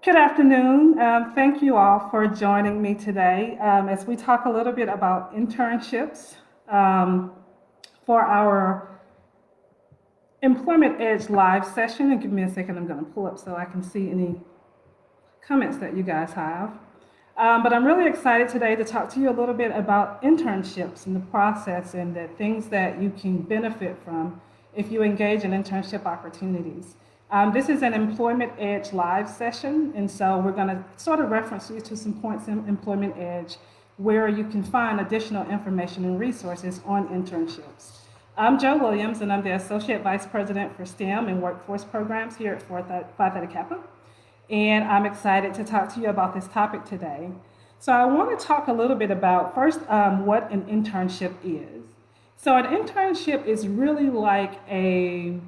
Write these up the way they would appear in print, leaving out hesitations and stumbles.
Good afternoon. Thank you all for joining me today as we talk a little bit about internships um, for our Employment Edge live session. And give me a second, I'm going to pull up so I can see any comments that you guys have. But I'm really excited today to talk to you a little bit about internships and the process and the things that you can benefit from if you engage in internship opportunities. This is an Employment Edge live session, and so we're going to sort of reference you to some points in Employment Edge where you can find additional information and resources on internships. I'm Jo Williams, and I'm the Associate Vice President for STEM and Workforce Programs here at Phi Theta Kappa, and I'm excited to talk to you about this topic today. So I want to talk a little bit about first what an internship is. So an internship is really like a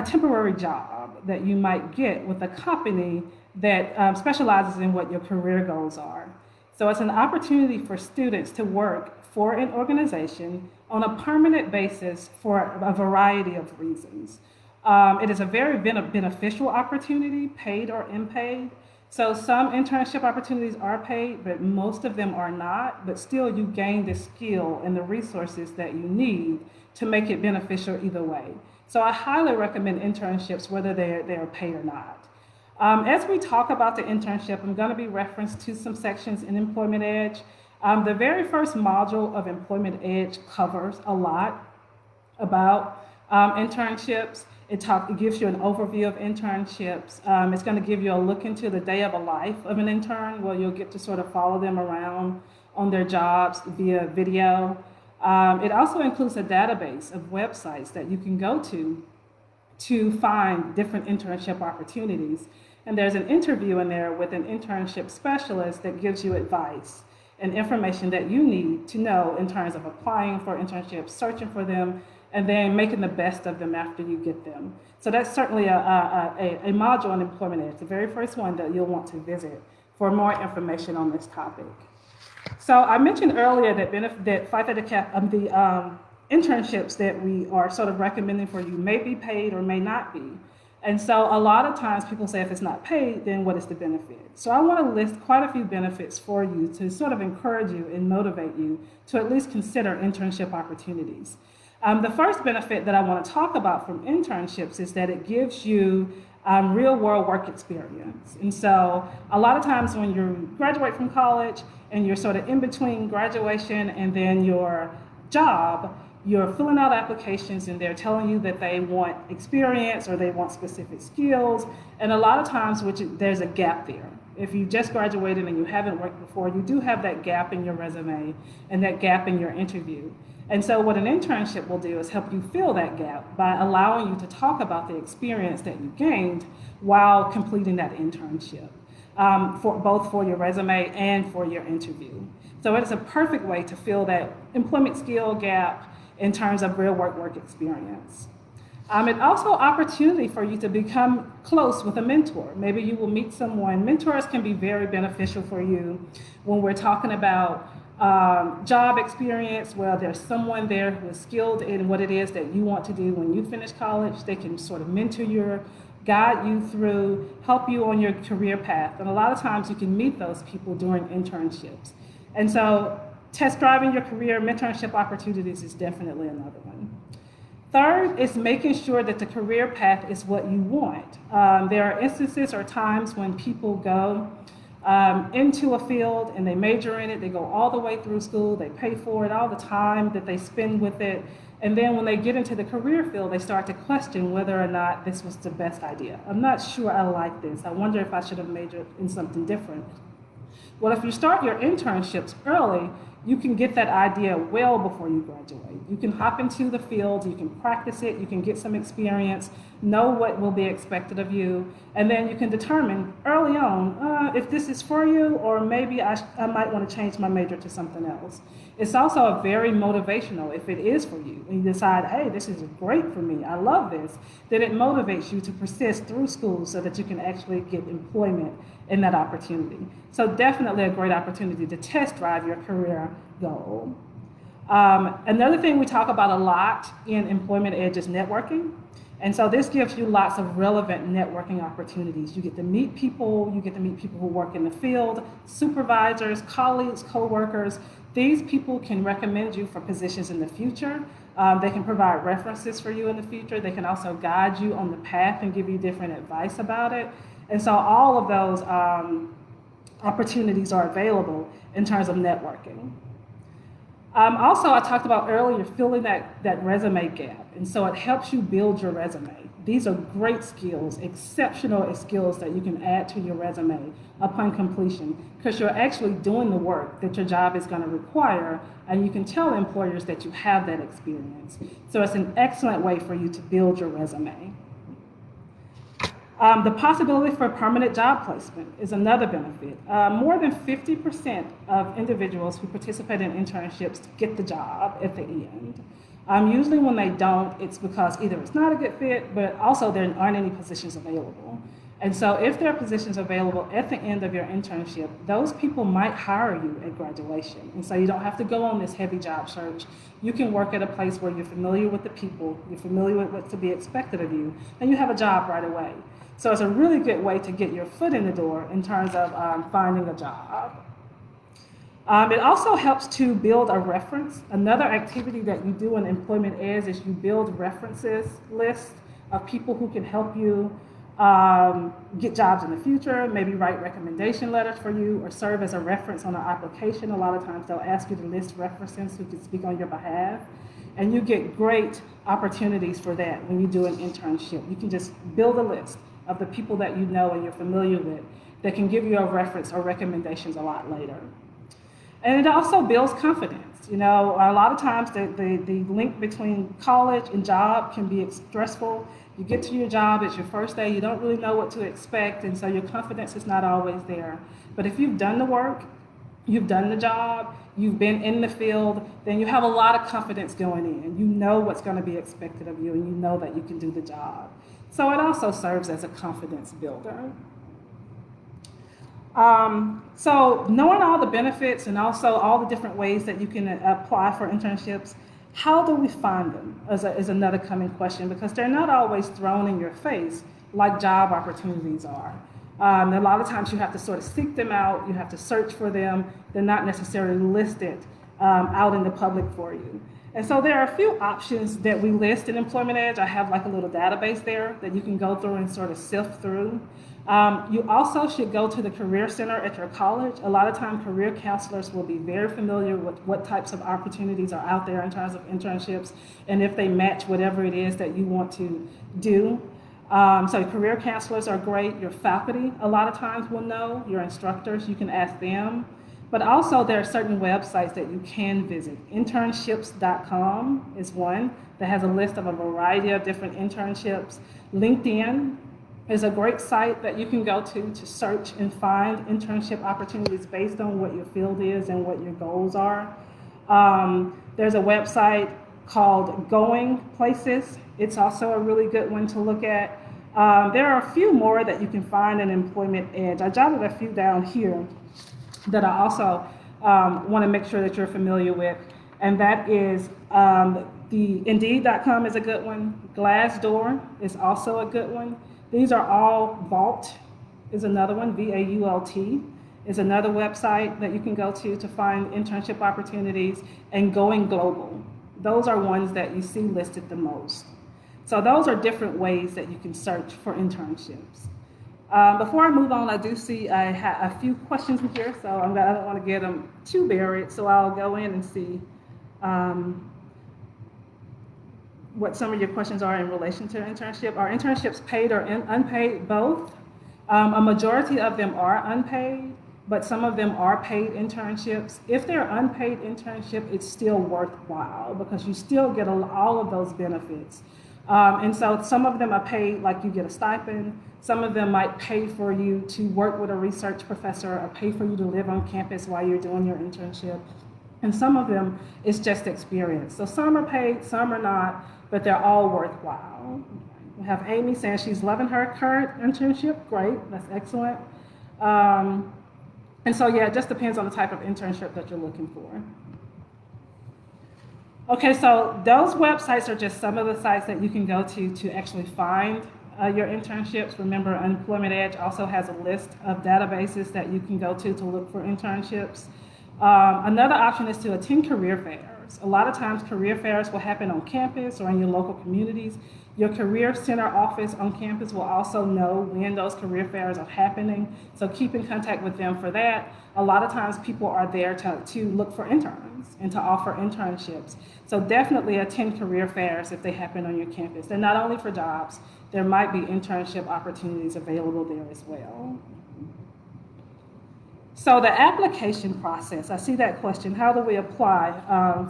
temporary job that you might get with a company that specializes in what your career goals are. So it's an opportunity for students to work for an organization on a permanent basis for a variety of reasons. It is a very beneficial opportunity, paid or unpaid. So some internship opportunities are paid, but most of them are not. But still, you gain the skill and the resources that you need to make it beneficial either way. So I highly recommend internships, whether they're paid or not. As we talk about the internship, I'm going to be referenced to some sections in Employment Edge. The very first module of Employment Edge covers a lot about internships. It gives you an overview of internships. It's going to give you a look into the day of a life of an intern, where you'll get to sort of follow them around on their jobs via video. It also includes a database of websites that you can go to find different internship opportunities. And there's an interview in there with an internship specialist that gives you advice and information that you need to know in terms of applying for internships, searching for them, and then making the best of them after you get them. So that's certainly a module on Employment Edge, the very first one that you'll want to visit for more information on this topic. So I mentioned earlier that Phi Theta Kappa, the internships that we are sort of recommending for you may be paid or may not be. And so a lot of times people say if it's not paid, then what is the benefit? So I want to list quite a few benefits for you to sort of encourage you and motivate you to at least consider internship opportunities. The first benefit that I want to talk about from internships is that it gives you real world work experience. And so a lot of times when you graduate from college and you're sort of in between graduation and then your job, you're filling out applications and they're telling you that they want experience or they want specific skills. And a lot of times there's a gap there. If you just graduated and you haven't worked before, you do have that gap in your resume and that gap in your interview. And so what an internship will do is help you fill that gap by allowing you to talk about the experience that you gained while completing that internship, for your resume and for your interview. So it is a perfect way to fill that employment skill gap in terms of real work experience. It also opportunity for you to become close with a mentor. Maybe you will meet someone. Mentors can be very beneficial for you when we're talking about job experience, where there's someone there who is skilled in what it is that you want to do when you finish college. They can sort of mentor you, guide you through, help you on your career path. And a lot of times you can meet those people during internships. And so test driving your career, mentorship opportunities is definitely another one. Third is making sure that the career path is what you want. There are instances or times when people go into a field and they major in it, they go all the way through school, they pay for it, all the time that they spend with it, and then when they get into the career field, they start to question whether or not this was the best idea. I'm not sure I like this. I wonder if I should have majored in something different. Well, if you start your internships early, you can get that idea well before you graduate. You can hop into the field, you can practice it, you can get some experience, know what will be expected of you, and then you can determine early on if this is for you, or maybe I might want to change my major to something else. It's also very motivational if it is for you, and you decide, hey, this is great for me, I love this, then it motivates you to persist through school so that you can actually get employment in that opportunity. So definitely a great opportunity to test drive your career goal. Another thing we talk about a lot in Employment Edge is networking. And so this gives you lots of relevant networking opportunities. You get to meet people, who work in the field, supervisors, colleagues, coworkers. These people can recommend you for positions in the future. They can provide references for you in the future. They can also guide you on the path and give you different advice about it. And so all of those opportunities are available in terms of networking. Also, I talked about earlier filling that resume gap, and so it helps you build your resume. These are great skills, exceptional skills that you can add to your resume upon completion, because you're actually doing the work that your job is going to require, and you can tell employers that you have that experience. So it's an excellent way for you to build your resume. The possibility for permanent job placement is another benefit. More than 50% of individuals who participate in internships get the job at the end. Usually when they don't, it's because either it's not a good fit, but also there aren't any positions available. And so if there are positions available at the end of your internship, those people might hire you at graduation. And so you don't have to go on this heavy job search. You can work at a place where you're familiar with the people, you're familiar with what's to be expected of you, and you have a job right away. So it's a really good way to get your foot in the door in terms of finding a job. It also helps to build a reference. Another activity that you do in employment ads is you build references lists of people who can help you get jobs in the future, maybe write recommendation letters for you, or serve as a reference on an application. A lot of times they'll ask you to list references who can speak on your behalf. And you get great opportunities for that when you do an internship. You can just build a list of the people that you know and you're familiar with that can give you a reference or recommendations a lot later. And it also builds confidence. You know, a lot of times the link between college and job can be stressful. You get to your job, it's your first day, you don't really know what to expect, and so your confidence is not always there. But if you've done the work, you've done the job, you've been in the field, then you have a lot of confidence going in. You know what's going to be expected of you, and you know that you can do the job. So it also serves as a confidence builder. So knowing all the benefits and also all the different ways that you can apply for internships, how do we find them is another coming question, because they're not always thrown in your face like job opportunities are. A lot of times you have to sort of seek them out, you have to search for them, they're not necessarily listed out in the public for you. And so there are a few options that we list in Employment Edge. I have like a little database there that you can go through and sort of sift through. You also should go to the Career Center at your college. A lot of times career counselors will be very familiar with what types of opportunities are out there in terms of internships and if they match whatever it is that you want to do. So career counselors are great. Your faculty a lot of times will know. Your instructors, you can ask them. But also there are certain websites that you can visit. Internships.com is one that has a list of a variety of different internships. LinkedIn is a great site that you can go to search and find internship opportunities based on what your field is and what your goals are. There's a website called Going Places. It's also a really good one to look at. There are a few more that you can find in Employment Edge. I jotted a few down here that I also want to make sure that you're familiar with, and that is the Indeed.com is a good one. Glassdoor is also a good one. These are all, Vault is another one, VAULT is another website that you can go to find internship opportunities, and Going Global. Those are ones that you see listed the most. So those are different ways that you can search for internships. Before I move on, I do see I have a few questions in here, so I don't want to get them too buried, so I'll go in and see what some of your questions are in relation to internship. Are internships paid or unpaid? Both. A majority of them are unpaid, but some of them are paid internships. If they're unpaid internship, it's still worthwhile because you still get all of those benefits. And so some of them are paid, like you get a stipend. Some of them might pay for you to work with a research professor or pay for you to live on campus while you're doing your internship. And some of them is just experience. So some are paid, some are not, but they're all worthwhile. We have Amy saying she's loving her current internship. Great, that's excellent. And so yeah, it just depends on the type of internship that you're looking for. Okay, so those websites are just some of the sites that you can go to actually find your internships. Remember, Employment Edge also has a list of databases that you can go to look for internships. Another option is to attend career fairs. A lot of times career fairs will happen on campus or in your local communities. Your career center office on campus will also know when those career fairs are happening, so keep in contact with them for that. A lot of times people are there to look for interns and to offer internships. So definitely attend career fairs if they happen on your campus. They're not only for jobs, there might be internship opportunities available there as well. So the application process, I see that question, how do we apply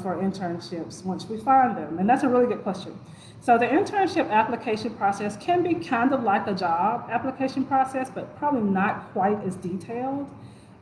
for internships once we find them? And that's a really good question. So the internship application process can be kind of like a job application process, but probably not quite as detailed.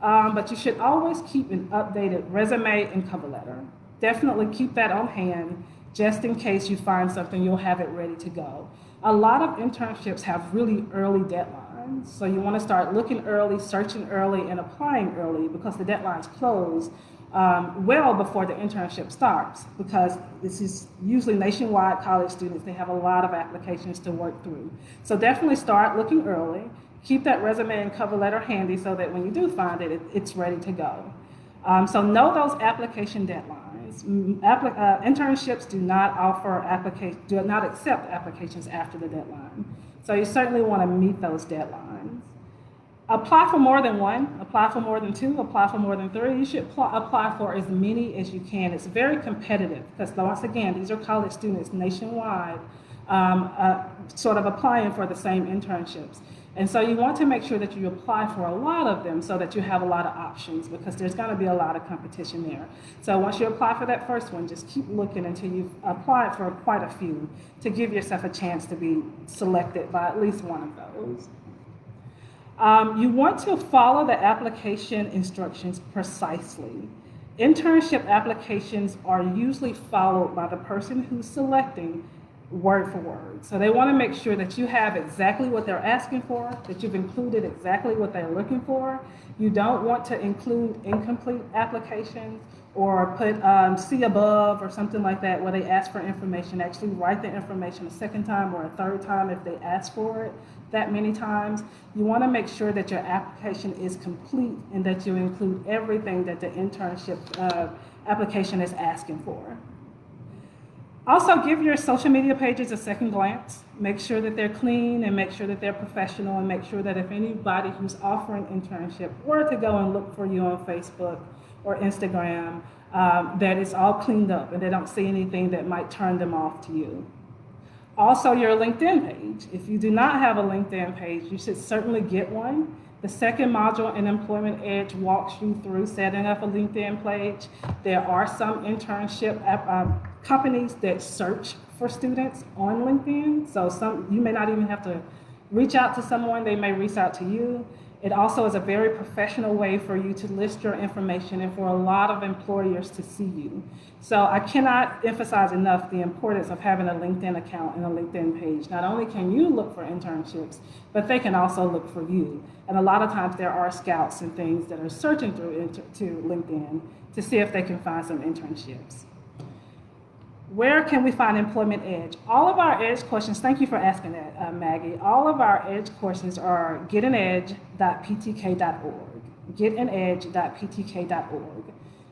But you should always keep an updated resume and cover letter. Definitely keep that on hand, just in case you find something, you'll have it ready to go. A lot of internships have really early deadlines, so you want to start looking early, searching early, and applying early because the deadlines close well before the internship starts, because this is usually nationwide college students. They have a lot of applications to work through. So definitely start looking early. Keep that resume and cover letter handy so that when you do find it, it's ready to go. So know those application deadlines. Internships do not accept applications after the deadline. So you certainly want to meet those deadlines. Apply for more than one, apply for more than two, apply for more than three. You should apply for as many as you can. It's very competitive because, once again, these are college students nationwide sort of applying for the same internships. And so you want to make sure that you apply for a lot of them so that you have a lot of options, because there's going to be a lot of competition there. So once you apply for that first one, just keep looking until you've applied for quite a few to give yourself a chance to be selected by at least one of those. You want to follow the application instructions precisely. Internship applications are usually followed by the person who's selecting word for word. So they want to make sure that you have exactly what they're asking for, that you've included exactly what they're looking for. You don't want to include incomplete applications or put see above or something like that where they ask for information. Actually write the information a second time or a third time if they ask for it that many times. You want to make sure that your application is complete and that you include everything that the internship application is asking for. Also, give your social media pages a second glance. Make sure that they're clean and make sure that they're professional, and make sure that if anybody who's offering internship were to go and look for you on Facebook or Instagram, that it's all cleaned up and they don't see anything that might turn them off to you. Also, your LinkedIn page. If you do not have a LinkedIn page, you should certainly get one. The second module in Employment Edge walks you through setting up a LinkedIn page. There are some internship companies that search for students on LinkedIn. So you may not even have to reach out to someone, they may reach out to you. It also is a very professional way for you to list your information and for a lot of employers to see you. So I cannot emphasize enough the importance of having a LinkedIn account and a LinkedIn page. Not only can you look for internships, but they can also look for you. And a lot of times there are scouts and things that are searching through to LinkedIn to see if they can find some internships. Where can we find Employment Edge? All of our Edge courses, thank you for asking that, Maggie. All of our Edge courses are getanedge.ptk.org, getanedge.ptk.org.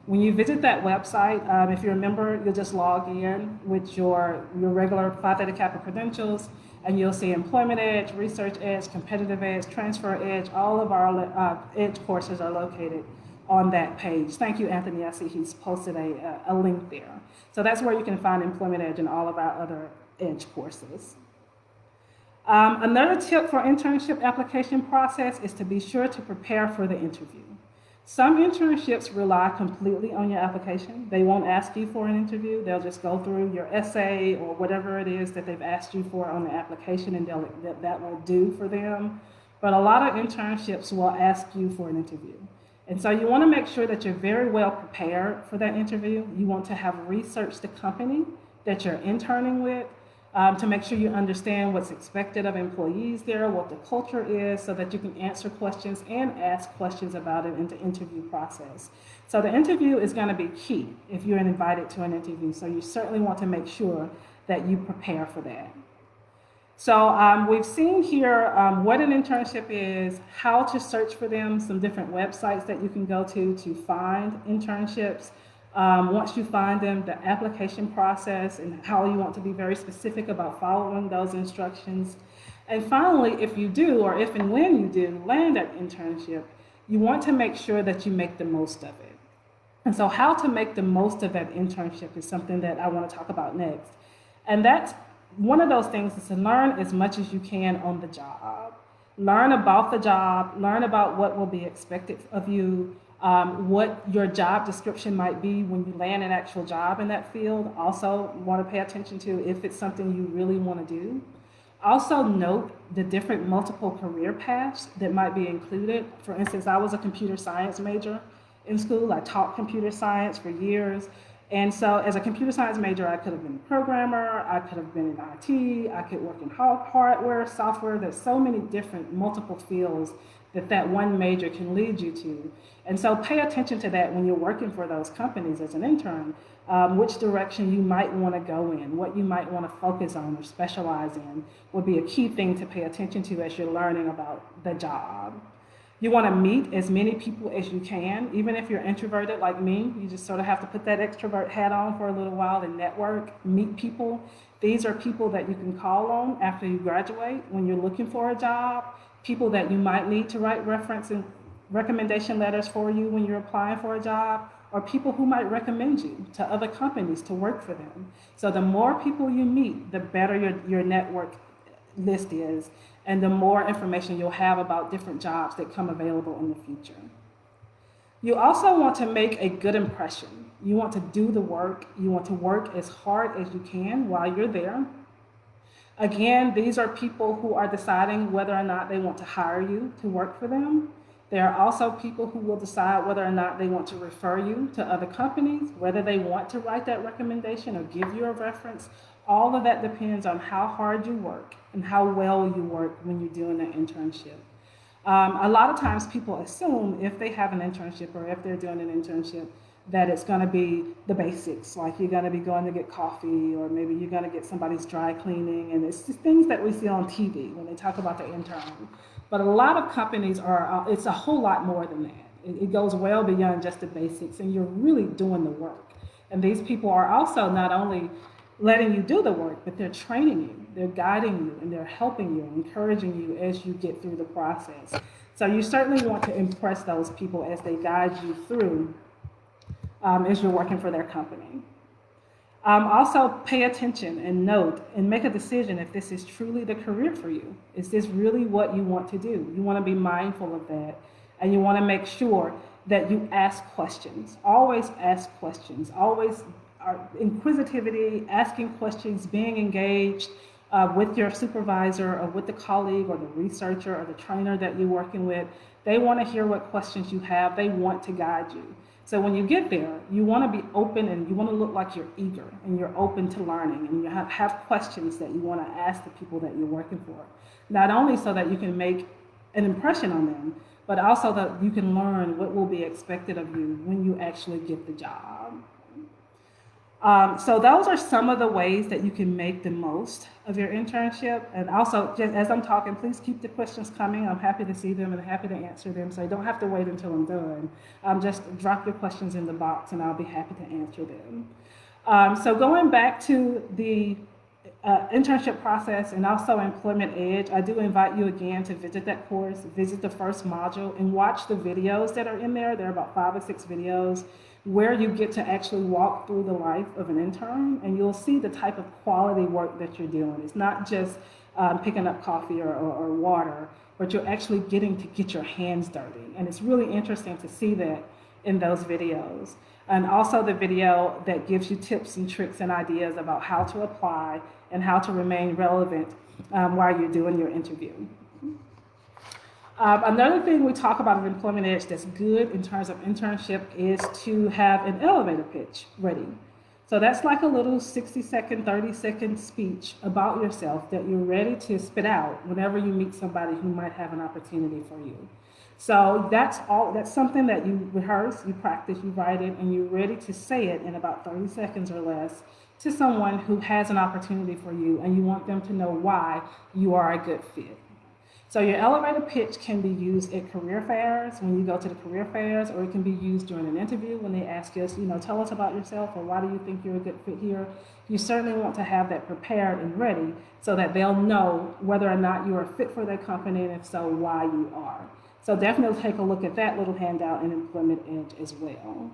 When you visit that website, if you're a member, you'll just log in with your regular Phi Theta Kappa credentials, and you'll see Employment Edge, Research Edge, Competitive Edge, Transfer Edge. All of our Edge courses are located on that page. Thank you, Anthony. I see he's posted a link there. So that's where you can find Employment Edge and all of our other Edge courses. Another tip for internship application process is to be sure to prepare for the interview. Some internships rely completely on your application. They won't ask you for an interview. They'll just go through your essay or whatever it is that they've asked you for on the application, and that will do for them. But a lot of internships will ask you for an interview. And so you want to make sure that you're very well prepared for that interview. You want to have researched the company that you're interning with. to make sure you understand what's expected of employees there, what the culture is, so that you can answer questions and ask questions about it in the interview process. So the interview is going to be key if you're invited to an interview. So you certainly want to make sure that you prepare for that. So we've seen here what an internship is, how to search for them, some different websites that you can go to find internships. Once you find them, the application process and how you want to be very specific about following those instructions. And finally, if you do, or if and when you do land that internship, you want to make sure that you make the most of it. And so how to make the most of that internship is something that I want to talk about next. And that's one of those things is to learn as much as you can on the job. Learn about the job, learn about what will be expected of you, what your job description might be when you land an actual job in that field. Also want to pay attention to if it's something you really want to do. Also note the different multiple career paths that might be included. For instance, I was a computer science major in school. I taught computer science for years. And so as a computer science major, I could have been a programmer, I could have been in IT, I could work in hardware, software. There's so many different multiple fields that one major can lead you to. And so pay attention to that when you're working for those companies as an intern, which direction you might want to go in, what you might want to focus on or specialize in would be a key thing to pay attention to as you're learning about the job. You want to meet as many people as you can. Even if you're introverted like me, you just sort of have to put that extrovert hat on for a little while and network, meet people. These are people that you can call on after you graduate when you're looking for a job, people that you might need to write reference and recommendation letters for you when you're applying for a job, or people who might recommend you to other companies to work for them. So the more people you meet, the better your network list is, and the more information you'll have about different jobs that come available in the future. You also want to make a good impression. You want to do the work. You want to work as hard as you can while you're there. Again, these are people who are deciding whether or not they want to hire you to work for them. There are also people who will decide whether or not they want to refer you to other companies, whether they want to write that recommendation or give you a reference. All of that depends on how hard you work and how well you work when you're doing an internship. A lot of times people assume if they have an internship or if they're doing an internship that it's going to be the basics, like you're going to be going to get coffee or maybe you're going to get somebody's dry cleaning, and it's just things that we see on TV when they talk about the intern. But a lot of companies it's a whole lot more than that. It goes well beyond just the basics, and you're really doing the work. And these people are also not only letting you do the work, but they're training you, they're guiding you, and they're helping you, encouraging you as you get through the process. So you certainly want to impress those people as they guide you through as you're working for their company. Also pay attention and note and make a decision if this is truly the career for you. Is this really what you want to do? You want to be mindful of that, and you want to make sure that you ask questions. Always ask questions. Always inquisitivity, asking questions, being engaged with your supervisor or with the colleague or the researcher or the trainer that you're working with. They want to hear what questions you have. They want to guide you. So when you get there, you want to be open and you want to look like you're eager and you're open to learning, and you have questions that you want to ask the people that you're working for. Not only so that you can make an impression on them, but also that you can learn what will be expected of you when you actually get the job. So those are some of the ways that you can make the most of your internship. And also, just as I'm talking, please keep the questions coming. I'm happy to see them and happy to answer them. So you don't have to wait until I'm done. Just drop your questions in the box and I'll be happy to answer them. So going back to the internship process and also Employment Edge, I do invite you again to visit that course, visit the first module, and watch the videos that are in there. There are about 5 or 6 videos where you get to actually walk through the life of an intern, and you'll see the type of quality work that you're doing. It's not just picking up coffee or water, but you're actually getting to get your hands dirty. And it's really interesting to see that in those videos. And also the video that gives you tips and tricks and ideas about how to apply and how to remain relevant while you're doing your interview. Another thing we talk about at Employment Edge that's good in terms of internship is to have an elevator pitch ready. So So that's like a little 60-second, 30-second speech about yourself that you're ready to spit out whenever you meet somebody who might have an opportunity for you. So that's something that you rehearse, you practice, you write it, and you're ready to say it in about 30 seconds or less to someone who has an opportunity for you, and you want them to know why you are a good fit. So your elevator pitch can be used at career fairs, when you go to the career fairs, or it can be used during an interview when they ask us, tell us about yourself, or why do you think you're a good fit here? You certainly want to have that prepared and ready so that they'll know whether or not you are fit for their company, and if so, why you are. So definitely take a look at that little handout in Employment Edge as well.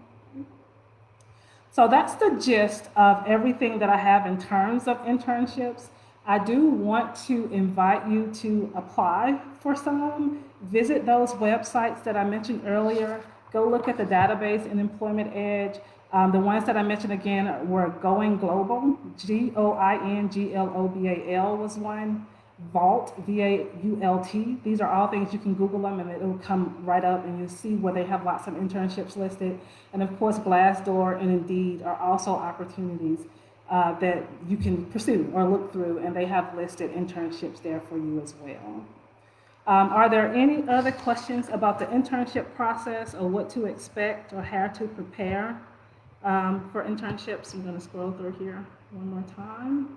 So that's the gist of everything that I have in terms of internships. I do want to invite you to apply for some. Visit those websites that I mentioned earlier. Go look at the database in Employment Edge. The ones that I mentioned again were Going Global, GOINGLOBAL was one. Vault, VAULT. These are all things you can Google them and it'll come right up and you'll see where they have lots of internships listed. And of course, Glassdoor and Indeed are also opportunities that you can pursue or look through, and they have listed internships there for you as well. Are there any other questions about the internship process or what to expect or how to prepare for internships? I'm going to scroll through here one more time.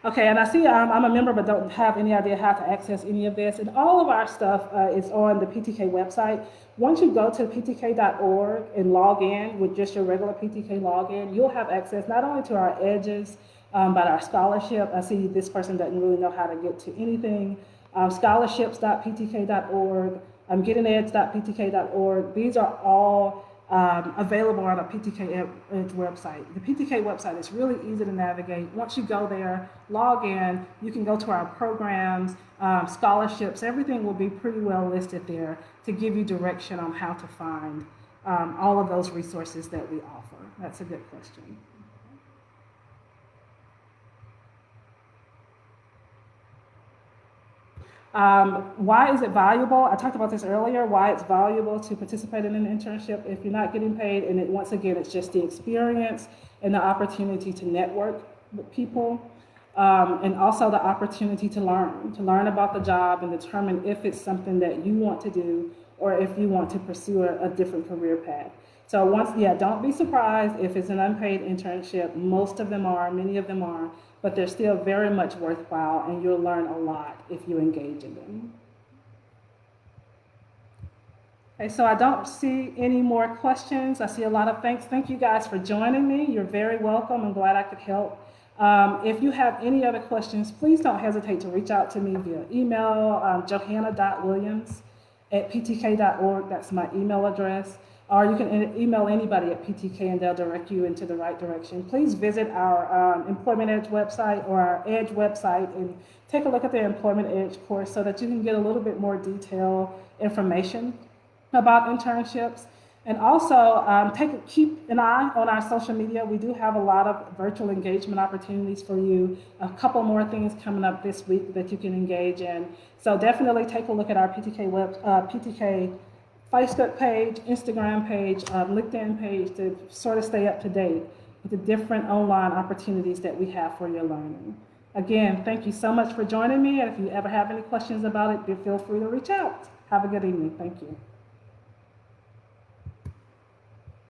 Okay, and I see I'm a member but don't have any idea how to access any of this. And all of our stuff is on the PTK website. Once you go to ptk.org and log in with just your regular PTK login, you'll have access not only to our edges, but our scholarship. I see this person doesn't really know how to get to anything. Scholarships.ptk.org, gettingedge.ptk.org. These are all available on a PTK website. The PTK website is really easy to navigate. Once you go there, log in, you can go to our programs, scholarships, everything will be pretty well listed there to give you direction on how to find all of those resources that we offer. That's a good question. Why is it valuable? I talked about this earlier, why it's valuable to participate in an internship if you're not getting paid. And once again, it's just the experience and the opportunity to network with people, and also the opportunity to learn about the job and determine if it's something that you want to do or if you want to pursue a different career path. So don't be surprised if it's an unpaid internship. Most of them are, many of them are, but they're still very much worthwhile, and you'll learn a lot if you engage in them. Okay, so I don't see any more questions. I see a lot of thanks. Thank you guys for joining me. You're very welcome. I'm glad I could help. If you have any other questions, please don't hesitate to reach out to me via email, johannah.williams@ptk.org. That's my email address. Or you can email anybody at PTK and they'll direct you into the right direction. Please visit our Employment Edge website or our Edge website and take a look at the Employment Edge course so that you can get a little bit more detailed information about internships. And also keep an eye on our social media. We do have a lot of virtual engagement opportunities for you. A couple more things coming up this week that you can engage in. So definitely take a look at our PTK Facebook page, Instagram page, LinkedIn page to sort of stay up to date with the different online opportunities that we have for your learning. Again, thank you so much for joining me. And if you ever have any questions about it, feel free to reach out. Have a good evening. Thank you.